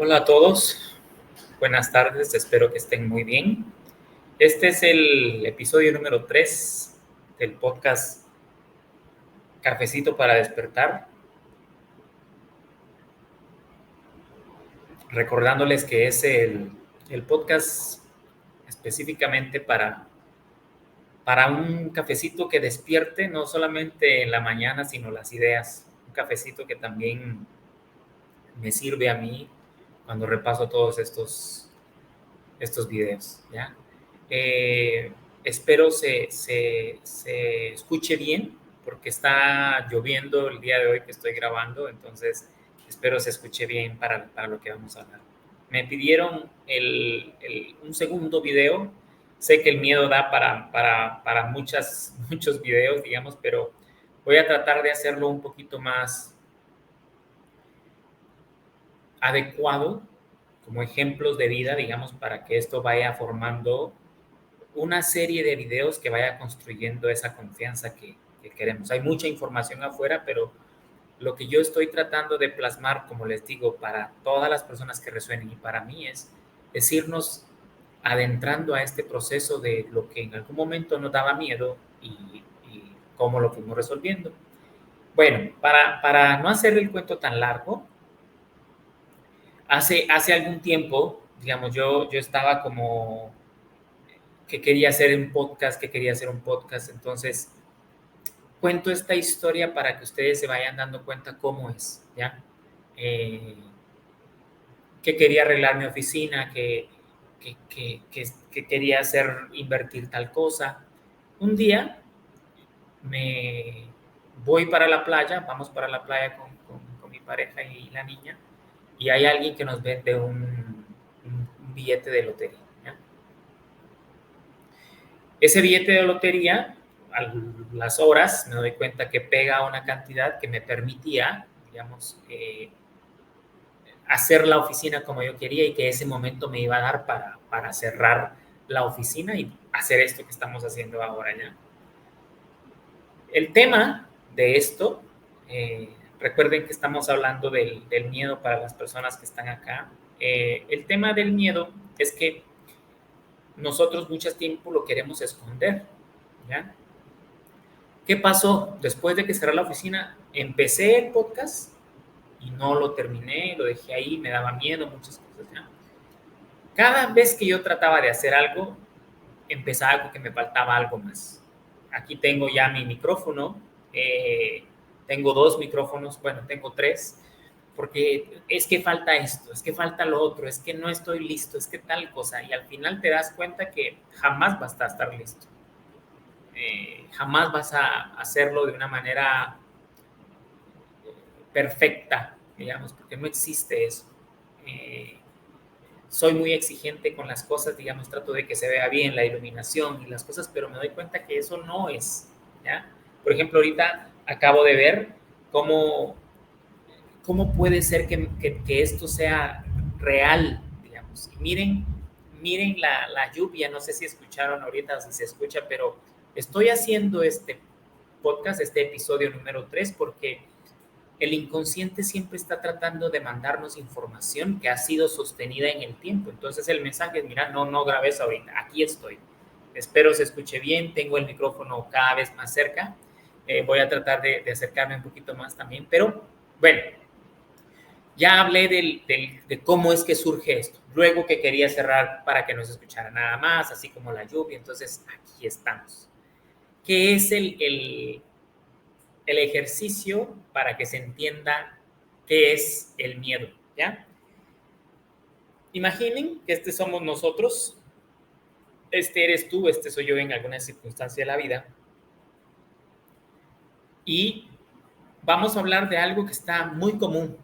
Hola a todos, buenas tardes, espero que estén muy bien. Este es el episodio número 3 del podcast Cafecito para despertar. Recordándoles que es el podcast específicamente para un cafecito que despierte no solamente en la mañana, sino las ideas. Un cafecito que también me sirve a mí cuando repaso todos estos videos, ¿ya? Espero se escuche bien, porque está lloviendo el día de hoy que estoy grabando, entonces espero se escuche bien para lo que vamos a hablar. Me pidieron un segundo video. Sé que el miedo da para muchos videos, digamos, pero voy a tratar de hacerlo un poquito más adecuado, como ejemplos de vida, digamos, para que esto vaya formando una serie de videos que vaya construyendo esa confianza que queremos. Hay mucha información afuera, pero lo que yo estoy tratando de plasmar, como les digo, para todas las personas que resuenen y para mí es irnos adentrando a este proceso de lo que en algún momento nos daba miedo y cómo lo fuimos resolviendo. Bueno, para no hacer el cuento tan largo, hace algún tiempo, digamos, yo estaba como que quería hacer un podcast, entonces cuento esta historia para que ustedes se vayan dando cuenta cómo es, ¿ya? Eh, que quería arreglar mi oficina, que quería invertir tal cosa. Un día me voy para la playa, vamos para la playa con mi pareja y la niña, y hay alguien que nos vende un billete de lotería, ¿ya? Ese billete de lotería, a las horas, me doy cuenta que pega una cantidad que me permitía, digamos, hacer la oficina como yo quería y que ese momento me iba a dar para cerrar la oficina y hacer esto que estamos haciendo ahora ya. El tema de esto, recuerden que estamos hablando del miedo para las personas que están acá. El tema del miedo es que nosotros mucho tiempo lo queremos esconder, ¿ya? ¿Qué pasó? Después de que cerré la oficina, empecé el podcast y no lo terminé, lo dejé ahí, me daba miedo, muchas cosas, ¿ya? Cada vez que yo trataba de hacer algo, empezaba con que me faltaba algo más. Aquí tengo ya mi micrófono, tengo dos micrófonos, bueno, tengo tres, porque es que falta esto, es que falta lo otro, es que no estoy listo, es que tal cosa, y al final te das cuenta que jamás vas a estar listo. Jamás vas a hacerlo de una manera perfecta, digamos, porque no existe eso. Eh, Soy muy exigente con las cosas, digamos, trato de que se vea bien la iluminación y las cosas, pero me doy cuenta que eso no es, ¿ya? Por ejemplo, ahorita acabo de ver cómo, cómo puede ser que esto sea real, digamos. Y miren la lluvia, no sé si escucharon ahorita o si se escucha, pero estoy haciendo este podcast, este episodio número 3, porque el inconsciente siempre está tratando de mandarnos información que ha sido sostenida en el tiempo. Entonces el mensaje es, mira, no grabes ahorita, aquí estoy. Espero se escuche bien, tengo el micrófono cada vez más cerca. Voy a tratar de acercarme un poquito más también, pero bueno, ya hablé de cómo es que surge esto. Luego que quería cerrar para que no se escuchara nada más, así como la lluvia, entonces aquí estamos. ¿Qué es el ejercicio para que se entienda qué es el miedo? ¿Ya? Imaginen que este somos nosotros, este eres tú, este soy yo en alguna circunstancia de la vida, y vamos a hablar de algo que está muy común.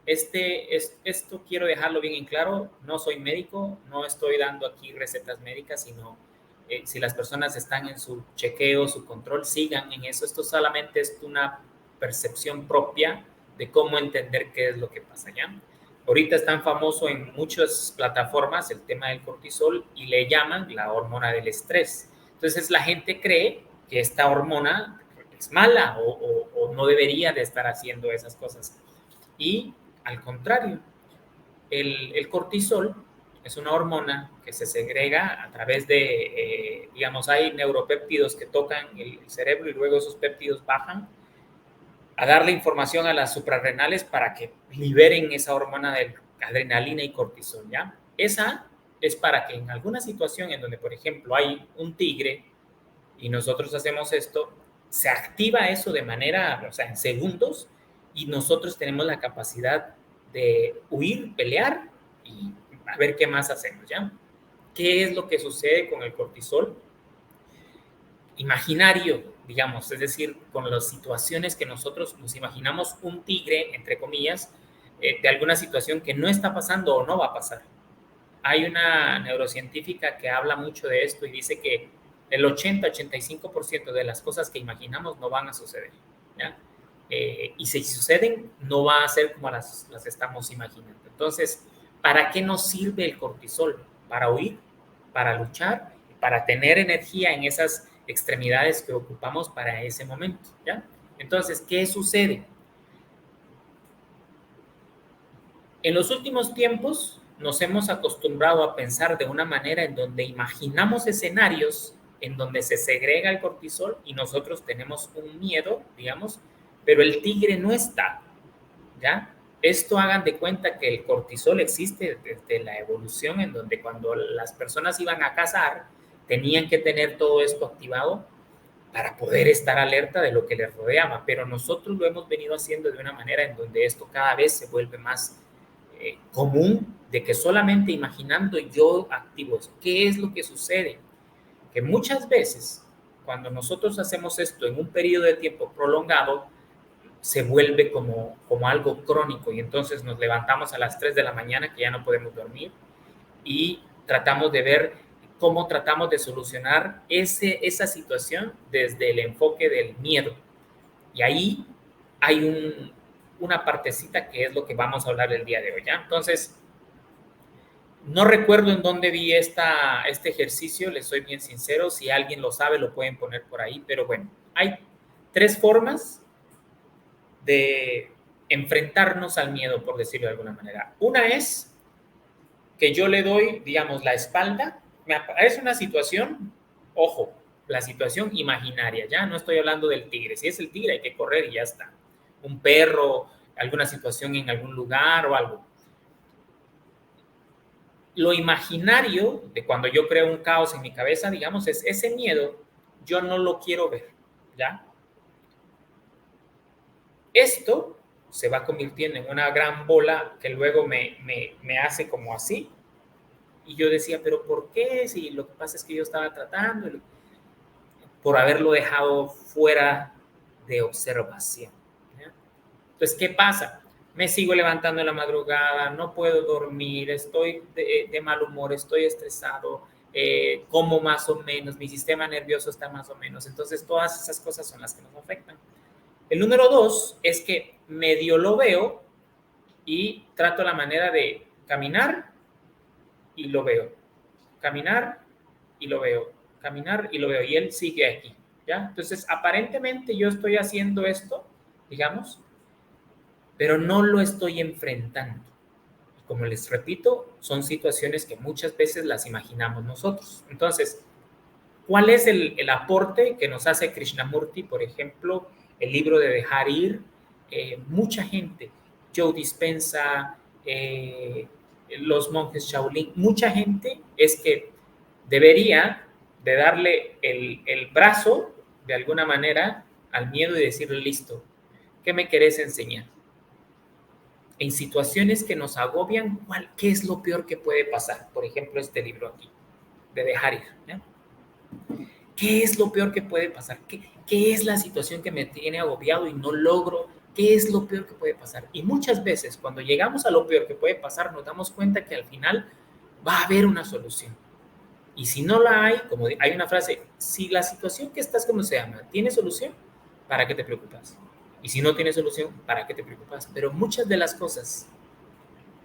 Esto quiero dejarlo bien en claro, no soy médico, no estoy dando aquí recetas médicas, sino si las personas están en su chequeo, su control, sigan en eso. Esto solamente es una percepción propia de cómo entender qué es lo que pasa, ¿ya? Ahorita es tan famoso en muchas plataformas el tema del cortisol y le llaman la hormona del estrés. Entonces la gente cree que esta hormona es mala o no debería de estar haciendo esas cosas. Y al contrario, el cortisol es una hormona que se segrega a través de, digamos, hay neuropéptidos que tocan el cerebro y luego esos péptidos bajan a darle información a las suprarrenales para que liberen esa hormona de adrenalina y cortisol, ¿ya? Esa es para que en alguna situación en donde, por ejemplo, hay un tigre y nosotros hacemos esto, se activa eso de manera, o sea, en segundos, y nosotros tenemos la capacidad de huir, pelear y a ver qué más hacemos, ¿ya? ¿Qué es lo que sucede con el cortisol? Imaginario, digamos, es decir, con las situaciones que nosotros nos imaginamos un tigre, entre comillas, de alguna situación que no está pasando o no va a pasar. Hay una neurocientífica que habla mucho de esto y dice que el 80-85% de las cosas que imaginamos no van a suceder, ¿ya? Y si suceden, no va a ser como las estamos imaginando. Entonces, ¿para qué nos sirve el cortisol? Para huir, para luchar, para tener energía en esas extremidades que ocupamos para ese momento, ¿ya? Entonces, ¿qué sucede? En los últimos tiempos nos hemos acostumbrado a pensar de una manera en donde imaginamos escenarios en donde se segrega el cortisol y nosotros tenemos un miedo, digamos, pero el tigre no está, ¿ya? Esto hagan de cuenta que el cortisol existe desde la evolución en donde cuando las personas iban a cazar tenían que tener todo esto activado para poder estar alerta de lo que les rodeaba, pero nosotros lo hemos venido haciendo de una manera en donde esto cada vez se vuelve más común, de que solamente imaginando yo activo eso. ¿Qué es lo que sucede? Que muchas veces cuando nosotros hacemos esto en un periodo de tiempo prolongado, se vuelve como algo crónico y entonces nos levantamos a las 3 de la mañana que ya no podemos dormir y tratamos de ver cómo tratamos de solucionar esa situación desde el enfoque del miedo. Y ahí hay una partecita que es lo que vamos a hablar el día de hoy, ¿ya? Entonces, no recuerdo en dónde vi este ejercicio, les soy bien sincero, si alguien lo sabe lo pueden poner por ahí, pero bueno, hay 3 formas de enfrentarnos al miedo, por decirlo de alguna manera. Una es que yo le doy, digamos, la espalda, es una situación, ojo, la situación imaginaria, ya no estoy hablando del tigre, si es el tigre hay que correr y ya está. Un perro, alguna situación en algún lugar o algo. Lo imaginario de cuando yo creo un caos en mi cabeza, digamos, es ese miedo, yo no lo quiero ver, ¿ya? Esto se va convirtiendo en una gran bola que luego me hace como así. Y yo decía, pero ¿por qué? Si lo que pasa es que yo estaba tratando, por haberlo dejado fuera de observación, ¿ya? Entonces, ¿qué pasa? Me sigo levantando en la madrugada, no puedo dormir, estoy de mal humor, estoy estresado, como más o menos, mi sistema nervioso está más o menos. Entonces, todas esas cosas son las que nos afectan. El número 2 es que medio lo veo y trato la manera de caminar y lo veo, caminar y lo veo, caminar y lo veo, y él sigue aquí, ¿ya? Entonces, aparentemente yo estoy haciendo esto, digamos, pero no lo estoy enfrentando. Como les repito, son situaciones que muchas veces las imaginamos nosotros. Entonces, ¿cuál es el aporte que nos hace Krishnamurti, por ejemplo, el libro de Dejar Ir? Mucha gente, Joe Dispenza, los monjes Shaolin, mucha gente es que debería de darle el brazo, de alguna manera, al miedo y decirle, listo, ¿qué me querés enseñar? En situaciones que nos agobian, ¿qué es lo peor que puede pasar? Por ejemplo, este libro aquí, de Dejar Ir, ¿ya? ¿Qué es lo peor que puede pasar? ¿Qué es la situación que me tiene agobiado y no logro? ¿Qué es lo peor que puede pasar? Y muchas veces cuando llegamos a lo peor que puede pasar, nos damos cuenta que al final va a haber una solución. Y si no la hay, como hay una frase, si la situación que estás, como se llama, tiene solución, ¿para qué te preocupas? Y si no tiene solución, ¿para qué te preocupas? Pero muchas de las cosas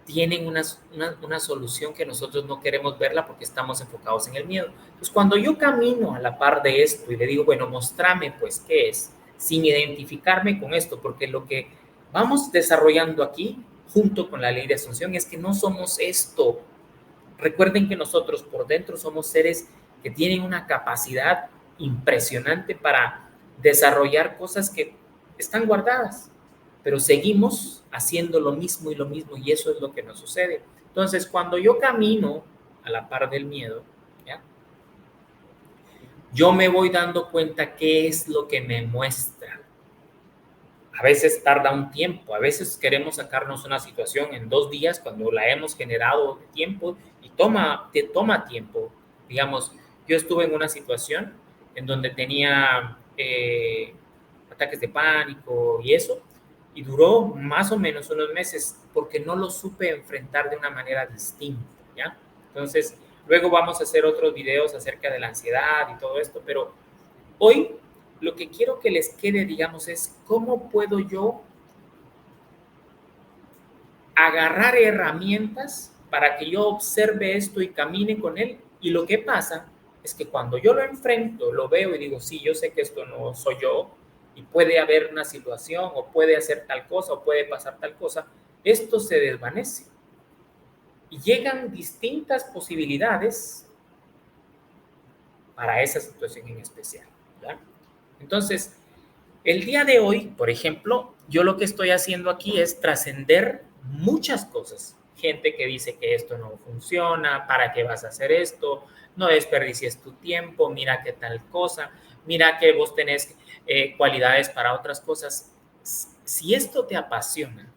tienen una solución que nosotros no queremos verla porque estamos enfocados en el miedo. Entonces, cuando yo camino a la par de esto y le digo, bueno, mostrame pues qué es, sin identificarme con esto, porque lo que vamos desarrollando aquí junto con la ley de asunción es que no somos esto. Recuerden que nosotros por dentro somos seres que tienen una capacidad impresionante para desarrollar cosas que están guardadas, pero seguimos haciendo lo mismo y eso es lo que nos sucede. Entonces, cuando yo camino a la par del miedo, ¿ya? Yo me voy dando cuenta qué es lo que me muestra. A veces tarda un tiempo, a veces queremos sacarnos una situación en 2 días cuando la hemos generado de tiempo y te toma tiempo. Digamos, yo estuve en una situación en donde tenía ataques de pánico y eso, y duró más o menos unos meses porque no lo supe enfrentar de una manera distinta, ¿ya? Entonces, luego vamos a hacer otros videos acerca de la ansiedad y todo esto, pero hoy lo que quiero que les quede, digamos, es cómo puedo yo agarrar herramientas para que yo observe esto y camine con él. Y lo que pasa es que cuando yo lo enfrento, lo veo y digo, sí, yo sé que esto no soy yo y puede haber una situación o puede hacer tal cosa o puede pasar tal cosa, esto se desvanece. Y llegan distintas posibilidades para esa situación en especial, ¿verdad? Entonces, el día de hoy, por ejemplo, yo lo que estoy haciendo aquí es trascender muchas cosas. Gente que dice que esto no funciona, ¿para qué vas a hacer esto? No desperdicies tu tiempo, mira qué tal cosa, mira que vos tenés cualidades para otras cosas. Si esto te apasiona,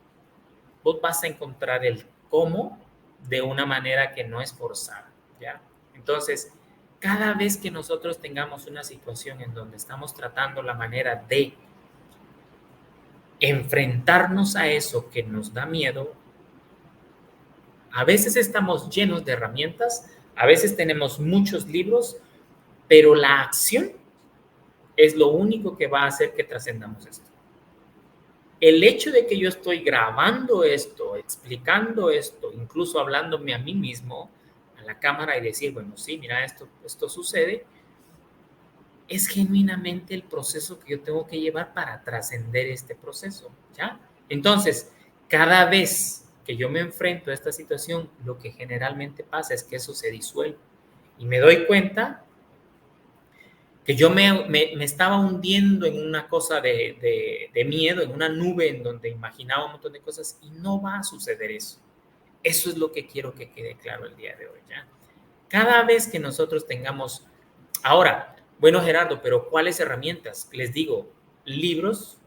vos vas a encontrar el cómo de una manera que no es forzada, ¿ya? Entonces, cada vez que nosotros tengamos una situación en donde estamos tratando la manera de enfrentarnos a eso que nos da miedo, a veces estamos llenos de herramientas, a veces tenemos muchos libros, pero la acción es lo único que va a hacer que trascendamos esto. El hecho de que yo estoy grabando esto, explicando esto, incluso hablándome a mí mismo, a la cámara y decir, bueno, sí, mira, esto sucede, es genuinamente el proceso que yo tengo que llevar para trascender este proceso, ¿ya? Entonces, cada vez que yo me enfrento a esta situación, lo que generalmente pasa es que eso se disuelve y me doy cuenta que yo me estaba hundiendo en una cosa de miedo, en una nube en donde imaginaba un montón de cosas y no va a suceder eso. Eso es lo que quiero que quede claro el día de hoy, ¿ya? Cada vez que nosotros tengamos... Ahora, bueno, Gerardo, pero ¿cuáles herramientas? Les digo, libros,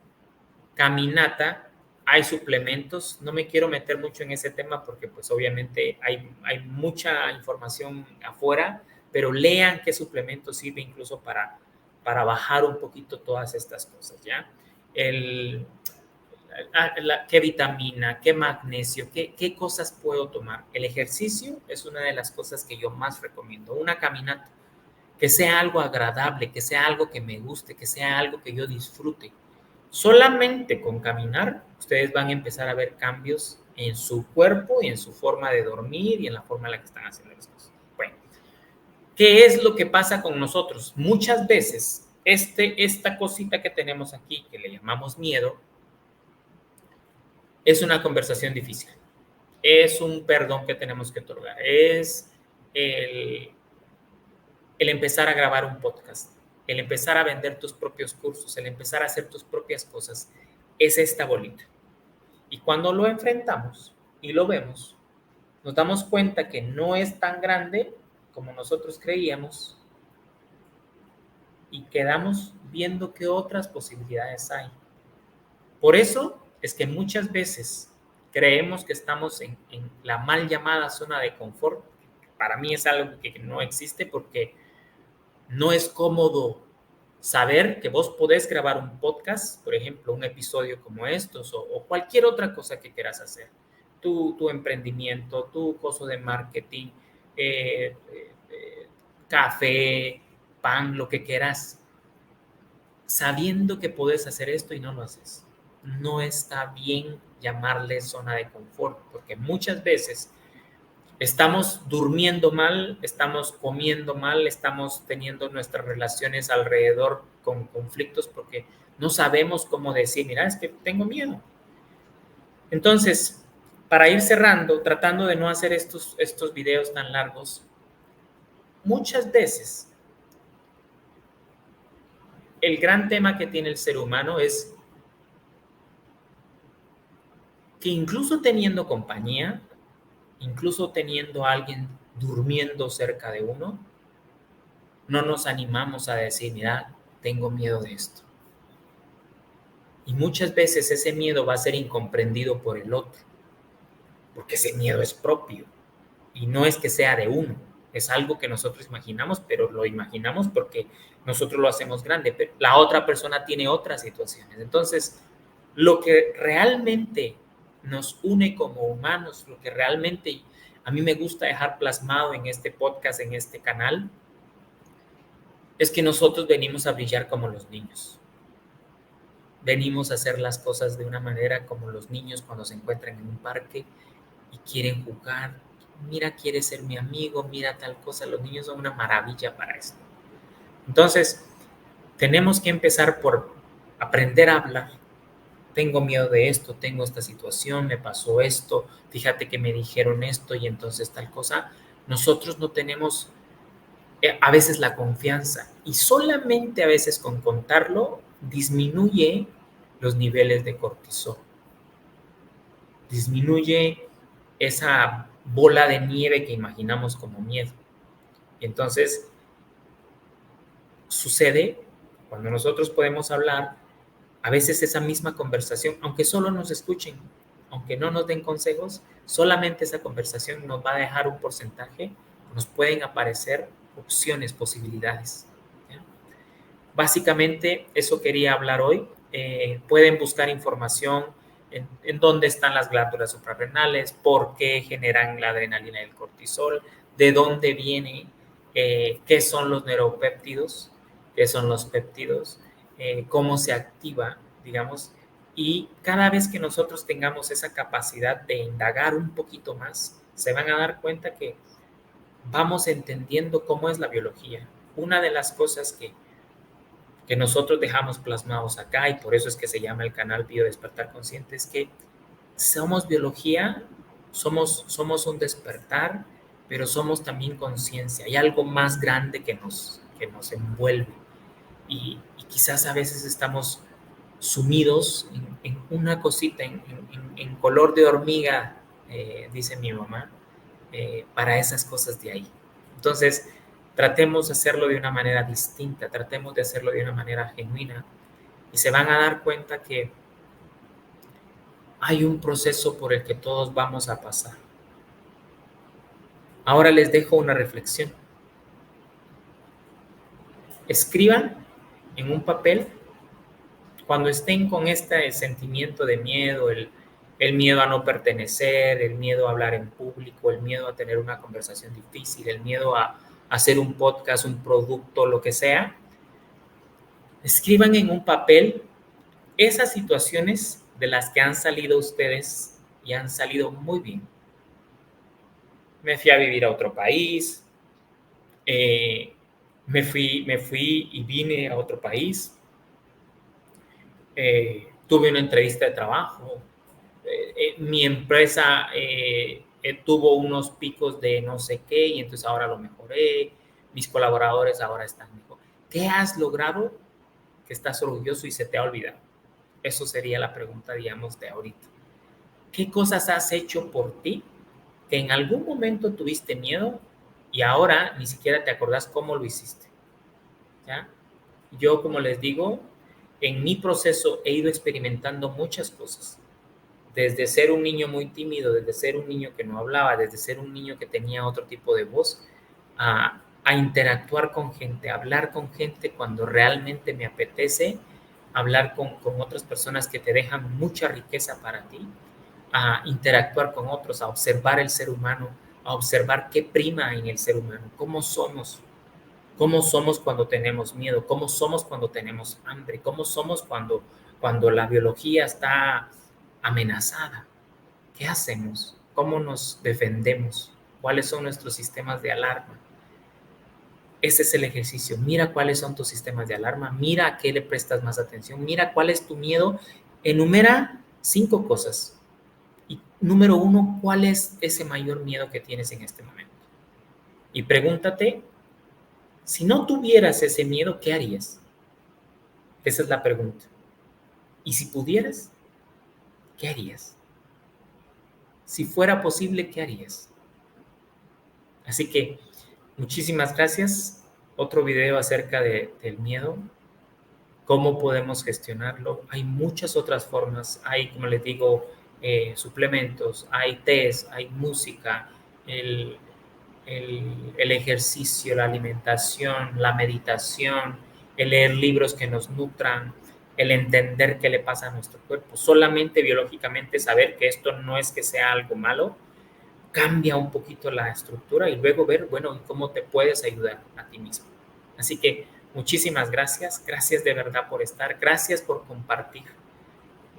caminata, hay suplementos. No me quiero meter mucho en ese tema porque pues obviamente hay mucha información afuera, pero lean qué suplementos sirve incluso para bajar un poquito todas estas cosas, ¿ya? El, qué vitamina, qué magnesio, qué cosas puedo tomar. El ejercicio es una de las cosas que yo más recomiendo. Una caminata, que sea algo agradable, que sea algo que me guste, que sea algo que yo disfrute. Solamente con caminar, ustedes van a empezar a ver cambios en su cuerpo y en su forma de dormir y en la forma en la que están haciendo las cosas. Bueno, ¿qué es lo que pasa con nosotros? Muchas veces, esta cosita que tenemos aquí, que le llamamos miedo, es una conversación difícil. Es un perdón que tenemos que otorgar. Es el, el empezar a grabar un podcast, el empezar a vender tus propios cursos, el empezar a hacer tus propias cosas, es esta bolita. Y cuando lo enfrentamos y lo vemos, nos damos cuenta que no es tan grande como nosotros creíamos y quedamos viendo qué otras posibilidades hay. Por eso es que muchas veces creemos que estamos en la mal llamada zona de confort. Para mí es algo que no existe porque no es cómodo saber que vos podés grabar un podcast, por ejemplo, un episodio como estos o cualquier otra cosa que quieras hacer. Tu emprendimiento, tu coso de marketing, café, pan, lo que quieras, sabiendo que puedes hacer esto y no lo haces. No está bien llamarle zona de confort, porque muchas veces estamos durmiendo mal, estamos comiendo mal, estamos teniendo nuestras relaciones alrededor con conflictos porque no sabemos cómo decir, mira, es que tengo miedo. Entonces, para ir cerrando, tratando de no hacer estos videos tan largos, muchas veces el gran tema que tiene el ser humano es que incluso teniendo compañía, incluso teniendo a alguien durmiendo cerca de uno, no nos animamos a decir, mira, tengo miedo de esto. Y muchas veces ese miedo va a ser incomprendido por el otro, porque ese miedo es propio y no es que sea de uno, es algo que nosotros imaginamos, pero lo imaginamos porque nosotros lo hacemos grande, pero la otra persona tiene otras situaciones. Entonces, lo que realmente nos une como humanos, lo que realmente a mí me gusta dejar plasmado en este podcast, en este canal, es que nosotros venimos a brillar como los niños. Venimos a hacer las cosas de una manera como los niños cuando se encuentran en un parque y quieren jugar. Mira, quiere ser mi amigo, mira tal cosa. Los niños son una maravilla para esto. Entonces, tenemos que empezar por aprender a hablar. Tengo miedo de esto, tengo esta situación, me pasó esto, fíjate que me dijeron esto y entonces tal cosa. Nosotros no tenemos a veces la confianza y solamente a veces con contarlo disminuye los niveles de cortisol, disminuye esa bola de nieve que imaginamos como miedo. Entonces, sucede cuando nosotros podemos hablar, a veces esa misma conversación, aunque solo nos escuchen, aunque no nos den consejos, solamente esa conversación nos va a dejar un porcentaje, nos pueden aparecer opciones, posibilidades. ¿Ya? Básicamente, eso quería hablar hoy. Pueden buscar información en dónde están las glándulas suprarrenales, por qué generan la adrenalina y el cortisol, de dónde viene, qué son los neuropéptidos, qué son los péptidos, cómo se activa, digamos, y cada vez que nosotros tengamos esa capacidad de indagar un poquito más, se van a dar cuenta que vamos entendiendo cómo es la biología. Una de las cosas que nosotros dejamos plasmados acá, y por eso es que se llama el canal Biodespertar Consciente, es que somos biología, somos un despertar, pero somos también conciencia. Hay algo más grande que nos envuelve. Y quizás a veces estamos sumidos en una cosita, en color de hormiga, dice mi mamá, para esas cosas de ahí. Entonces, tratemos de hacerlo de una manera distinta, tratemos de hacerlo de una manera genuina y se van a dar cuenta que hay un proceso por el que todos vamos a pasar. Ahora les dejo una reflexión. Escriban en un papel cuando estén con este sentimiento de miedo, el miedo a no pertenecer, el miedo a hablar en público, el miedo a tener una conversación difícil, el miedo a hacer un podcast, un producto, lo que sea, escriban en un papel esas situaciones de las que han salido ustedes y han salido muy bien. Me fui a vivir a otro país, me fui y vine a otro país, tuve una entrevista de trabajo, mi empresa tuvo unos picos de no sé qué y entonces ahora lo mejoré, mis colaboradores ahora están mejor. ¿Qué has logrado que estás orgulloso y se te ha olvidado? Eso sería la pregunta, digamos, de ahorita. ¿Qué cosas has hecho por ti que en algún momento tuviste miedo y ahora ni siquiera te acordás cómo lo hiciste? ¿Ya? Yo, como les digo, en mi proceso he ido experimentando muchas cosas. Desde ser un niño muy tímido, desde ser un niño que no hablaba, desde ser un niño que tenía otro tipo de voz, a interactuar con gente, a hablar con gente cuando realmente me apetece, hablar con otras personas que te dejan mucha riqueza para ti, a interactuar con otros, a observar el ser humano, a observar qué prima en el ser humano, cómo somos cuando tenemos miedo, cómo somos cuando tenemos hambre, cómo somos cuando la biología está amenazada. ¿Qué hacemos? ¿Cómo nos defendemos? ¿Cuáles son nuestros sistemas de alarma? Ese es el ejercicio. Mira cuáles son tus sistemas de alarma, mira a qué le prestas más atención, mira cuál es tu miedo. Enumera 5 cosas. Y número uno, ¿cuál es ese mayor miedo que tienes en este momento? Y pregúntate, si no tuvieras ese miedo, ¿qué harías? Esa es la pregunta. Y si pudieras, ¿qué harías? Si fuera posible, ¿qué harías? Así que muchísimas gracias. Otro video acerca del miedo, cómo podemos gestionarlo. Hay muchas otras formas. Hay, como les digo, suplementos, hay test, hay música, el, el ejercicio, la alimentación, la meditación, el leer libros que nos nutran, el entender qué le pasa a nuestro cuerpo. Solamente biológicamente saber que esto no es que sea algo malo, cambia un poquito la estructura y luego ver, bueno, cómo te puedes ayudar a ti mismo. Así que muchísimas gracias, gracias de verdad por estar, gracias por compartir.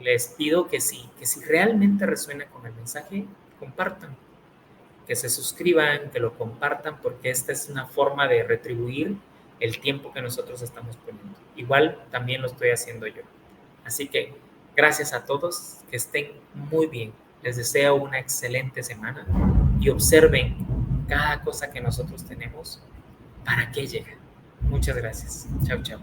Les pido que si realmente resuena con el mensaje, compartan, que se suscriban, que lo compartan, porque esta es una forma de retribuir el tiempo que nosotros estamos poniendo. Igual también lo estoy haciendo yo. Así que gracias a todos, que estén muy bien. Les deseo una excelente semana y observen cada cosa que nosotros tenemos, para qué llega. Muchas gracias. Chao, chao.